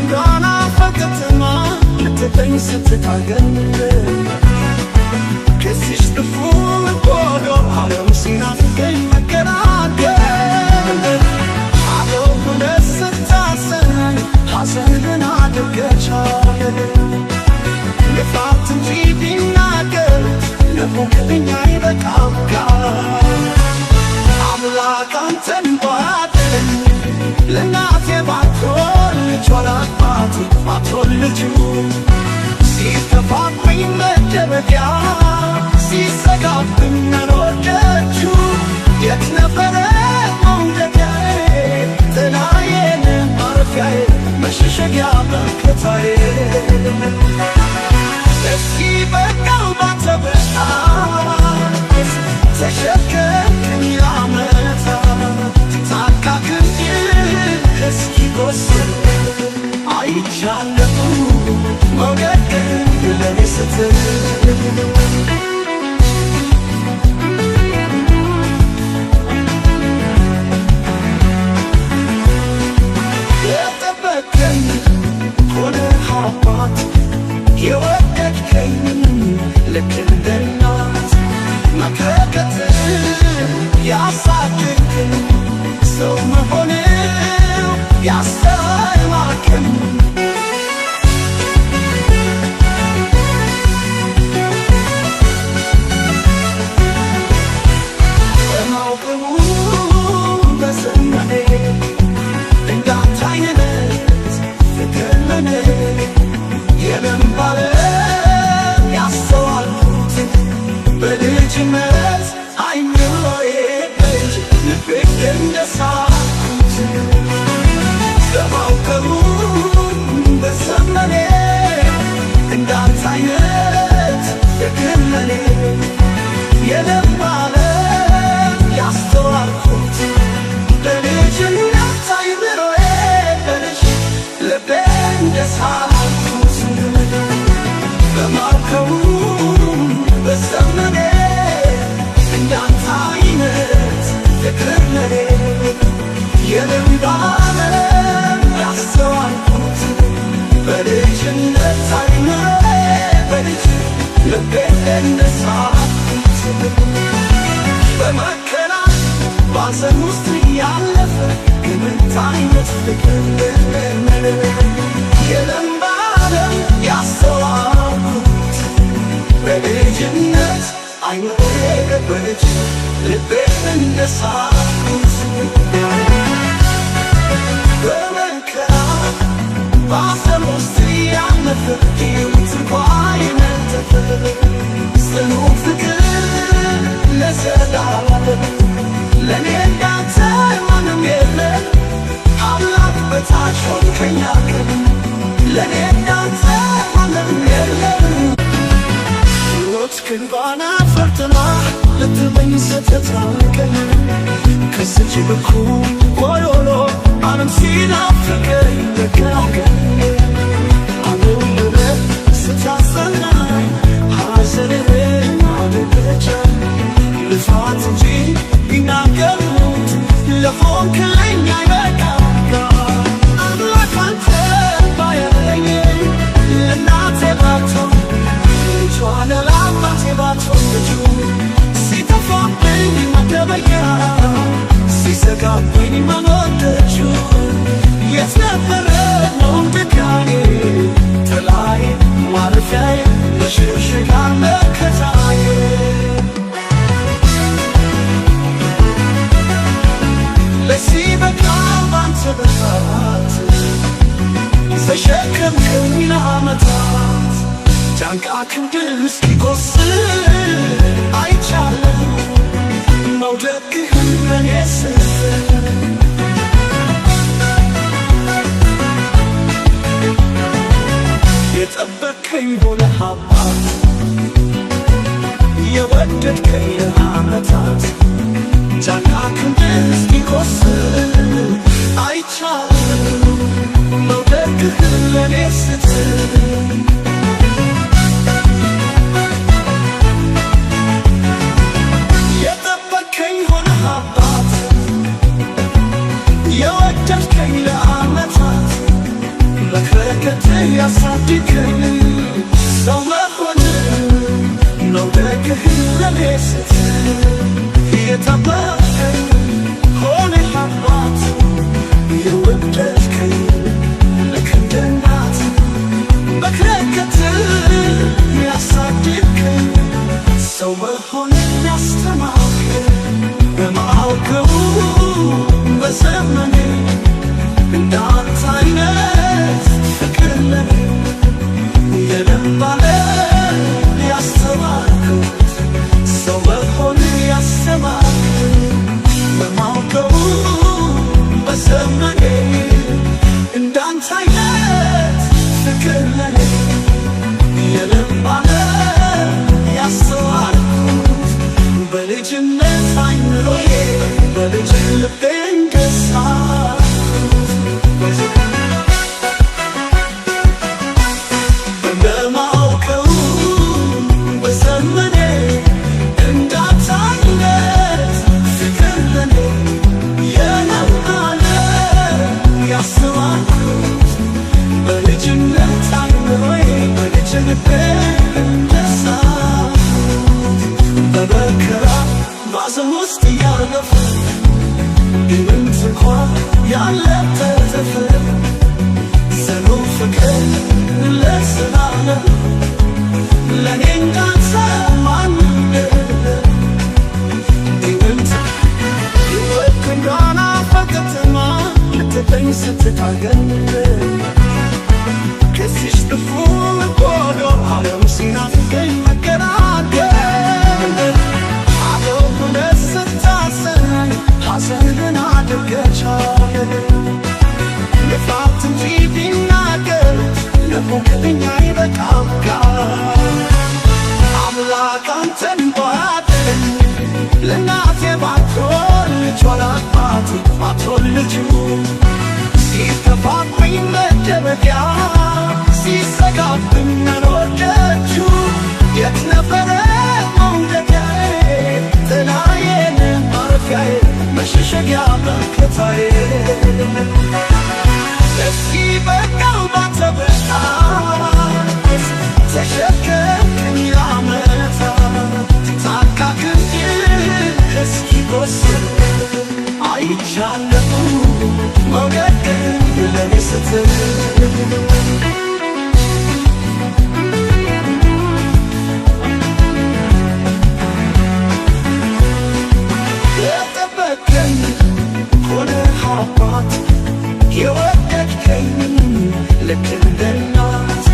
ገና ፈቀትማ ልትተኝ ስትታገል ከዚሽ ክፉ ጎዶ ዓለም ሲናፍቀኝ መገናገል አለው ሁለት ስታሰናኝ ሐዘንን አድርገቻለ ልፋት እንጂ ቢናገር ለሞክብኝ አይበቃም ጋር አምላክ አንተን ባያድን ለእናቴ ባትሆን ልጇ ለአባቴ ባትሆን ልጁ ሲከፋብኝ መደበቂያ ሲሰጋብኝ መኖር ደጁ የት ነበረ መውደቂያዬ ጥላዬን ማረፊያዬ መሸሸጊያ መከታዬ እስኪ በቃው ባንተ ብርታት ተሸከምከኝ ዓመታት ታካክኝ እስኪ ጎስል አይቻለሁ መውደቅን ለኔ ስትል የጠበቀኝ ሆነህ አባት የወደድከኝ ልክ እንደ እናት መከከት ያሳደግከኝ ሰው መሆንህ ያስተማርከኝ በማውቅሙ በዘመኔ እንዳንተ አይነት ፍቅር ለኔ የለም ባለም ያስተዋልኩት በልጅነት አይምሮዬ በልጅ ልቤ እንደሳትኩት በማውቀሩ በዘመኔ እንዳንተ አይነት ፍቅር ለኔ የለም ባለም ያስተዋልኩት በልጅነት አይምሮዬ በልጅ ልቤ እንደሳትኩት በማውቀሩ በዘመኔ እንዳንተ አይነት ፍቅር ለኔ የለም ባለም ያስተዋልኩት በልጅነት አይምሮዬ በልጅ ልቤ እንደሳትኩት በመከራ ባዘን ውስጥ ያለፈ ግምት አይነት ፍቅር የለም ባለም ያስተዋልኩት በልጅነት አይምሮዬ በልጅ ልቤ እንደሳትኩት በመከራ ባዘን ውስጥ ያለፈ ግምት አይነት ጽኑ ፍቅር ለዘላለም ለኔ እንዳንተ ማንም የለም አምላክ በታች ሆንከኝ አቅም ለኔ እንዳንተ ማንም የለም ሞትክን ባና ፈርጥና ልትመኝ ስትታቀኝ ከስች በኩል ወዮሎ ዓለም ሲናፍቀኝ ደጋገኝ አለውነ ስታሰናኝ ሐዘንን አልበቻኝ ልፋት እንጂ ቢናገሩት ለሆንክልኝ አይበቃም አምላክ አንተን ባያለኝ ለእናቴ ባትሆን ልጇ ለአባቴ ባትሆን ልጁ ሲጠፋብኝ መደበቂያ ሲዘጋብኝ መኖር ደጁ የት ነበረ መውደቂያዬ ጥላዬ ማረፊያዬ መሸሸጊያ መከታዬ ለዚህ በቃው ባንተ ብርታት ተሸከምከኝ ለዓመታት ጫንቃክን ድል እስኪጎስል አይቻለሁ መውደቅህን በኔ ስትል የጠበቅከኝ ሆነህ አባት የወደድከኝ ለዓመታት ጫንቃክን ድል እስኪጎስል አይቻለሁ መውደቅህን ለኔ ስትል የጠበቅከኝ ሆነህ አባት የወደድከኝ ለዓመታት ያሳድገኝ ሰው መሆን መውደድህ ለኔ ስትል የተባረክ ሆነህ አባት የወደድከኝ ልክ እንደ እናት በክረከትህ ያሳድገኝ ሰው መሆን ያስተማርከኝ በማውቀው በዘመኔ እንዳንተ አይነት ፍቅር ለኔ የለም ባለ ያስተማርኩት ሰው መሆን ያስተማርከኝ በማውቀው በዘመኔ እንዳንተ አይነት ፍቅር ለኔ የለም ባለ ያስተማርኩት በልጅነት አይምሮዬ በልጅ ልቤን ገዛሁት በማውቀው በዘመኔ እንዳንተ አይነት ፍቅር ለኔ የለም አለ ያስተማርኩት በልጅነት አይምሮዬ በልጅ ልቤን ገዛሁት በመከራ ባዘን ውስጥ እያለፉ ድምፅ እንኳን ያልተተፈ ጽኑ ፍቅር ለዘላለም ለኔ እንዳንተ ማንም የለም። ድምፅ ሕይወት እንዳናፈቀትማ ልትተኝ ስትታገል ከዚች ጥፉ ጎዶ ዓለም ሲናፍቀኝ መገናገል አለው ሁነት ስታሰኝ ሐዘንን አድርገቻለ ልፋት እንጂ ቢናገር ለሞቅልኛ አይበቃም ቃል አምላክ አንተን ባያድን ለእናቴ ባትሆን ልጇ ለአባቴ ባትሆን ልጁ ሲከፋብኝ መደበቂያ ሲሰጋብኝ መኖር ደጁ የት ነበረ መውደቂያዬ ጥላዬን ማረፊያዬ መሸሸጊያ መከታዬ እስኪ በቃው ባንተ ብርታት ተሸከምከኝ ዓመታት ታካክኝ እስኪጎስል አይቻለሁ መውደድህን ለኔ ስትል የጠበቀኝ ሆነህ አባት የወደድከኝ ልክ እንደ እናት